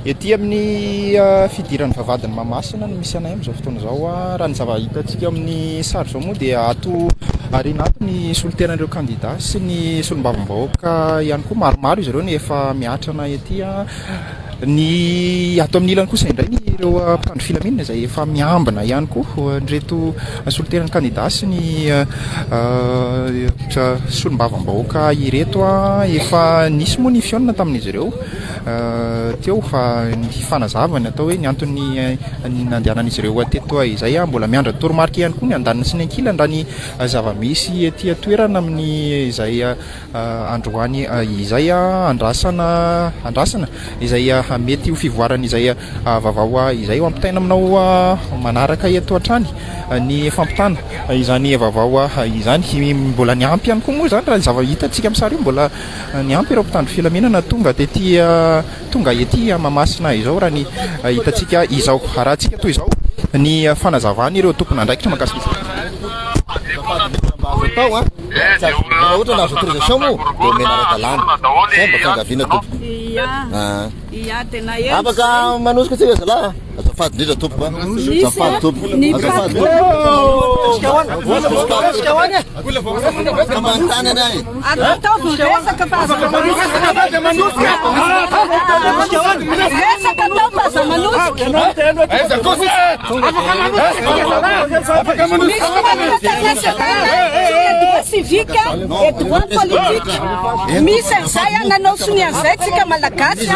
Ety amin'ny fidiran'ny vavadiny Mahamasina no misy anay amin'izao fotoana izao raha ny zava hitantsika amin'ny sary zao moa dia ato ariana ato ny soliteran'ireo kandida sy ny solombavambahoaka ihany koa maromaro izy ireo ny efa miatrana ety ny ato amin'ny ilany kosa indray ny ireo mpitandro filaminana izay efa miambina ihany koa nreto soliteran'ny kandida sy ny solombavambahoaka ireto efa nisy moa ny fiona tamin'izy ireo teo fa ny fanazavany atao hoe ny antony nandehanan'izy ireo teto izay mbola miandra toromarika ihany koa ny andanina sy ny ankilany raha ny zava-misy ety toerana amin'ny izay androany izay andrasana izay mety ho fivoarana izay vavao izay ho ampitaina aminao manaraka eto hatrany ny fampitana izany vavao izany mbola niampy ihany koa moa zany raha zava hitantsika amin'ny sary io mbola niampy ireo mpitandro filaminana tonga ety Mahamasina izao raha ny hitantsika izao raha antsika toy izao ny fanazavany ireo tompona andraikitra mahakasika tao ohatra na autorisation mo dia menara-dalàna zay mba fangaviana tompo afaka manosika tsika zalahy azafady indrindra tompo azafady tompo kamantany anay civique et droit politique misy zay nanao soniazaytsika malagasy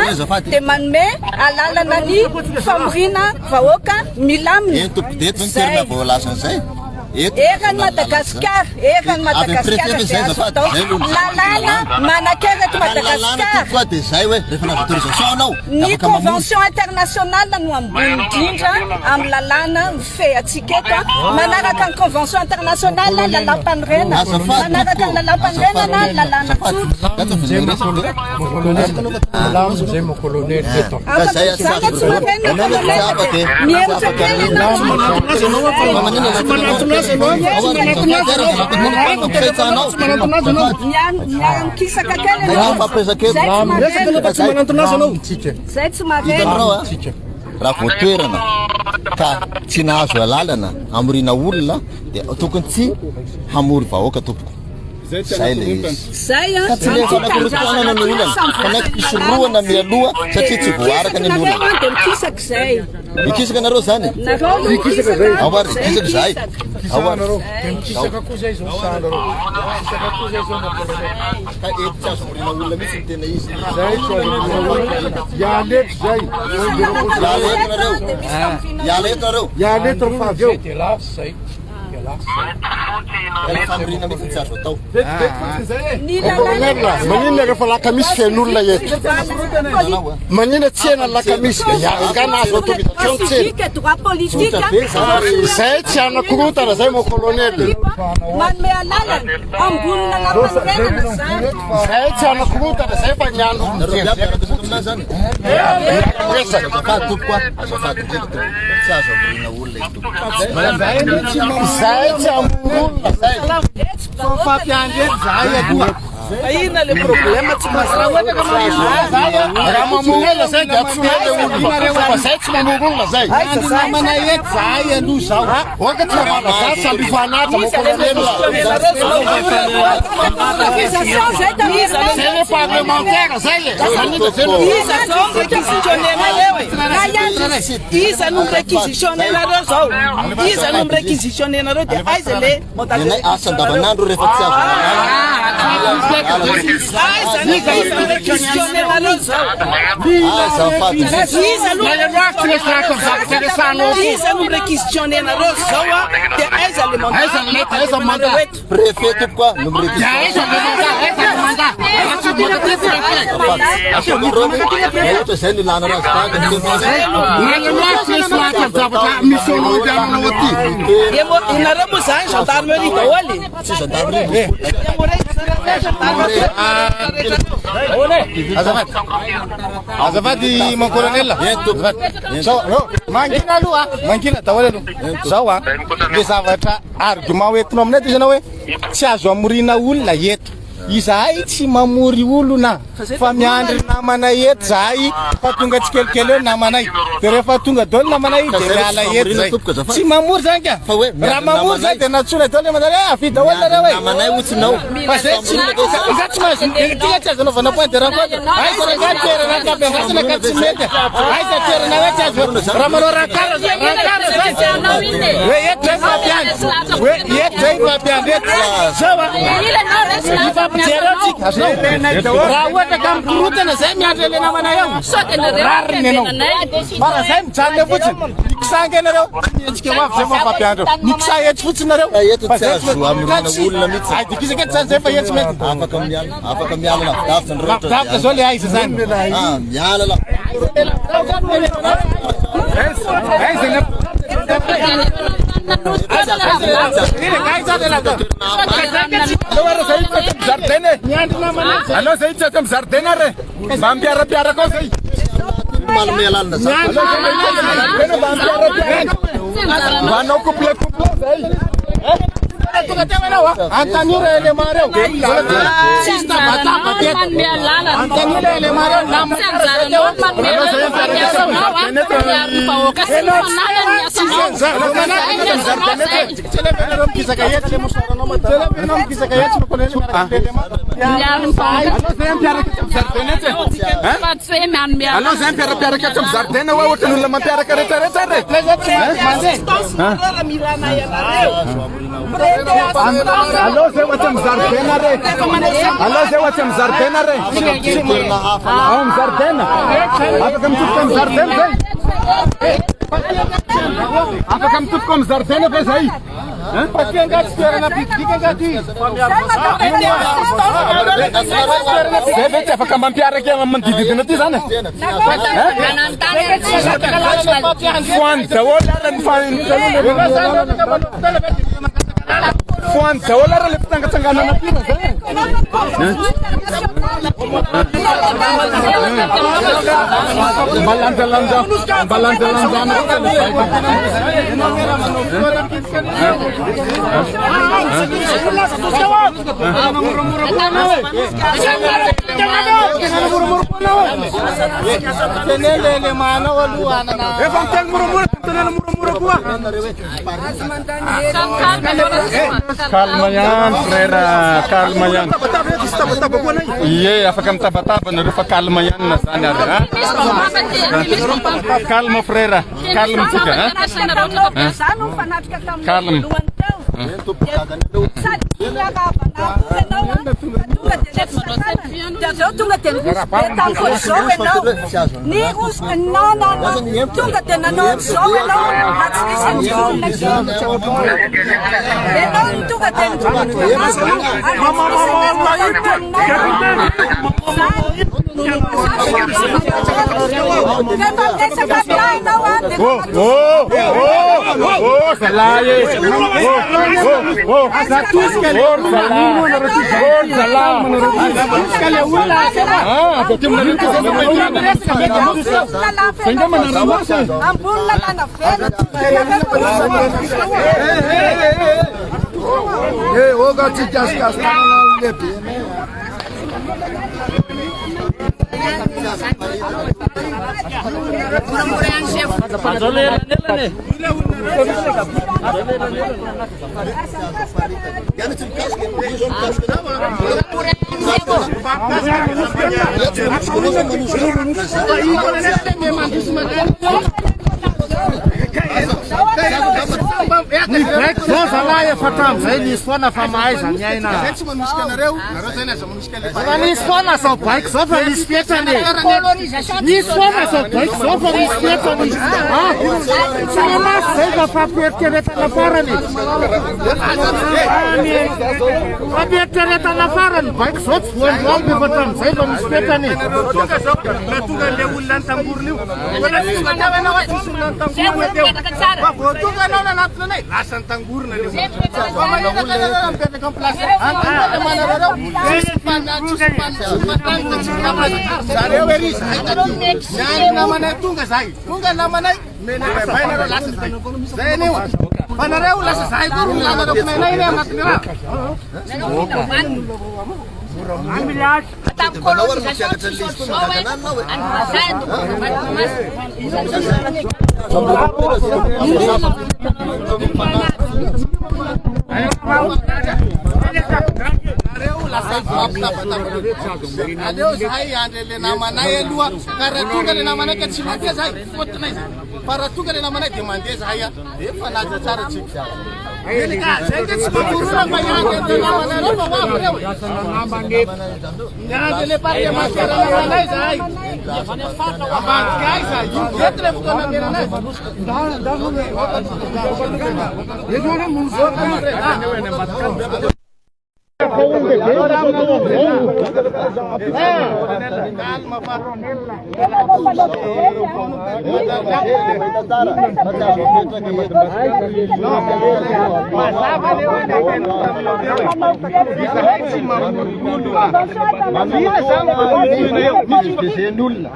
dia manome alalana ny famorina vahoaka milamina eny tompo deto ny toerana voalasan'izay eran'ny Madagasikara lalàna manakereto Madagasikara dia zay hoe rehefa nazo autorisation anao ny convention internationale no ambony indrindra amin'ny lalàna mifehy atsika eto manaraka ny convention internationale lalam-panorenana manaraka ny lalam-panorenana lalàna kisaka zay tsy marena raha voatoerana ka tsy nahazo alalana amorina olona dia tokony tsy hamory vahoaka tompoko zay le izy ka tsy lefanakorotoanana ny olana fanaiky pisoroana mialoha satria tsy voaraka ny olana dia mikisaka zay mikisaka nareo zany awary kisaka zay awary kisaka koa zay zao sanareo kisaka koa zay zao ka ety tsy azo morina olona mihitsy ny tena izy yaleto zay yaleto nareo yaleto refa avy eo famorina mihitsy tsy azo atao manina rehefa lakamisy fiain'olona eto manina tsy hena lakamisy nganazo autorisation zay tsy anakorotana zay mo colonel manome alalana ambonina lalampanrenana zay tsy anakorotana zay fa niano zany azafady tompo azafady indrindra tsy azo amorina olona izy tompo zay tsy amorolona zay fampiandreto zay aloha ina le problema tsy raha mamorolona zay dia atsonele olona fa zay tsy mamorolona zay mana eto zay aloha zao oka tsy malagasy samby fanatra mo colonel c'est parlementaire zay iza zao réquisitionnenareo iza no réquisitionnenareo zao iza no réquisitionnenareo dia aiza le nenay asa andavanandro rehefa tsy azo iza no réquisitionnenareo zao dia aiza le préfet tompo koa no ohatra zay no ilana raha inareo moa zany gendarmerie daholy tsy gendarmerie azafady mon colonel mangina aloha mangina daholy aloha zao le zavatra argument hoentinao aminay ty izy anao hoe tsy azo amorina olona eto izahay tsy mamory olona fa miandry namanay eto zahay fa tonga tsy kelikely eo namanay dia rehefa tonga daholo namanay dia miala eto zay tsy mamory zany ka raha mamory zay dia natsona daholo manare avida olona reo namanay otsinao fa zay tsy mahazo tia tsy azo anaovana point de rencontre aiza raha toerana kampiandrasana ka tsy mety aiza toerana hoe tsy azo raha manao rankara zay hoe eto zay fampiandry hoe eto zay fampiandry eto zao ifampijery atsika raha ohatra ka mikorotana zay miandry ele namanay eo rariny anao mara zay mijanona eo fotsiny nikisanga anareo etsika mafy zay fa fampiandro nikisa etsy fotsiny nareo eto tsy azo amrona olona mihitsy dikisaka eto zany zay fa etsy mety afaka miala lavidavitra ny rehetra davitra zao le aiza zany miala la allo zay tsy ato amizardena re mba mpiarapiaraka ao zay manome alalina mba anao couple zay tonga teo anao antanora élément reo sisy tabataba teto antanora élément reo allo zay mpiarapiaraka ato amy zardena hoe ohatrany olona mampiaraka rehetrarehetra re allo zay ohatsy amy zardena re allo zay ohatsy amy zardena re ao amy zardena afaka mitodika amy zardena zay afaka mitodika amy zardena fa zay patiangaty toerana bidika angaty zay ve tsy afaka mampiaraka manodididina ty zany foany daholo arany foany daholo ara le fitsangatsanganana tina zay mbalanjalanjana tenele mana waluana na efa mteng murumura tenele murumura kuwa kalma yan frera kalma yan iye afaka mtabataba na refa kalma yan na zany ari kalma frera kalma tika kalma Salaya fatam zay nisy foana fa mahay zany aina nisy foana sao bike zao fa nisy fetrany nisy foana sao bike zao fa nisy fetrany tsy namasy zay fa fampieritrretana farany fampieritrretana farany bike zao tsy voandroany befatra amizay fa nisy fetrany tonga le olona ny tamborony io tonga anao nanatona anay lasa ny tangorona zareo ery zany namanay tonga zay tonga namanay menavainareo lasa zay zay anio fa nareo lasa zay koa ro milanareo pinanay iny amatiny raha Adeo zahay andre le namanay aloha ka raha tonga le namanay ka tsy mandeha zahay fotinay zay fa raha tonga le namanay dia mandeha zahay efa naja tsara tsika zay dia tsy matorona fa iandre le namanay reo fa hoavy reo iandre le parlementaire namanay zahay avadika ay zahay ety le fotoana menanay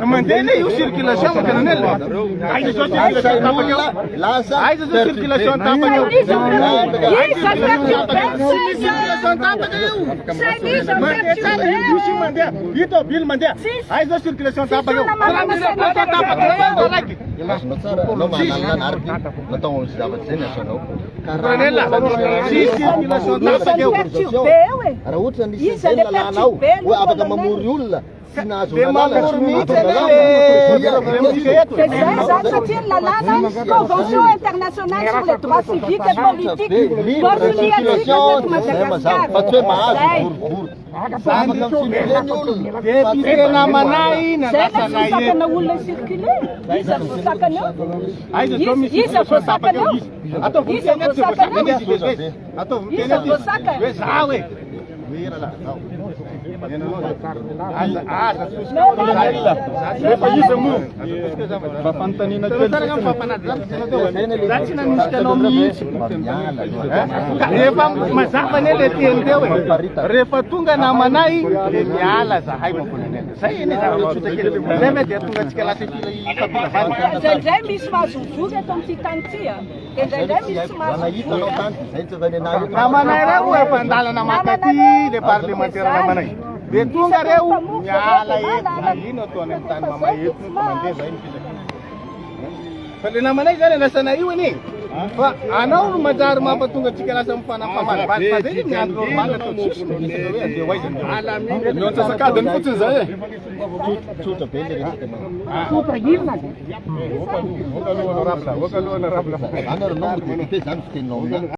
Mandele io circulação cananel. Ai só circulação tapa eu. Itu bil mandea. Ai só circulação tapa eu. Convention internationale sur les droits civiques et politiques. Rehefa tonga namanay dia miala zahay makonanay. Zay iny zava-tsotra kely. Zay mety tonga tsika lasa Indraindray misy mahazovory eto amin'ity tany ity. Indraindray misy mahazovory. Namanay reo efa andalana makaty le parlementaire namanay. Dia tonga reo miala eto. Ino ataony amin'ny tany mamay eto mandeha zay. Fa le namanay zany lasana io iny. Fa anao no manjary mampatonga tsika lasa mifanafamana. Fa zay miandro normal atao tsisy no misy hoe andeha hoaiza. Ny antsasakadiny fotsiny zay e. Tsotra be le resaka anao. Tsotra ina. Hoka aloha honorable. Hoka aloha honorable. Anao no député zany fitenao.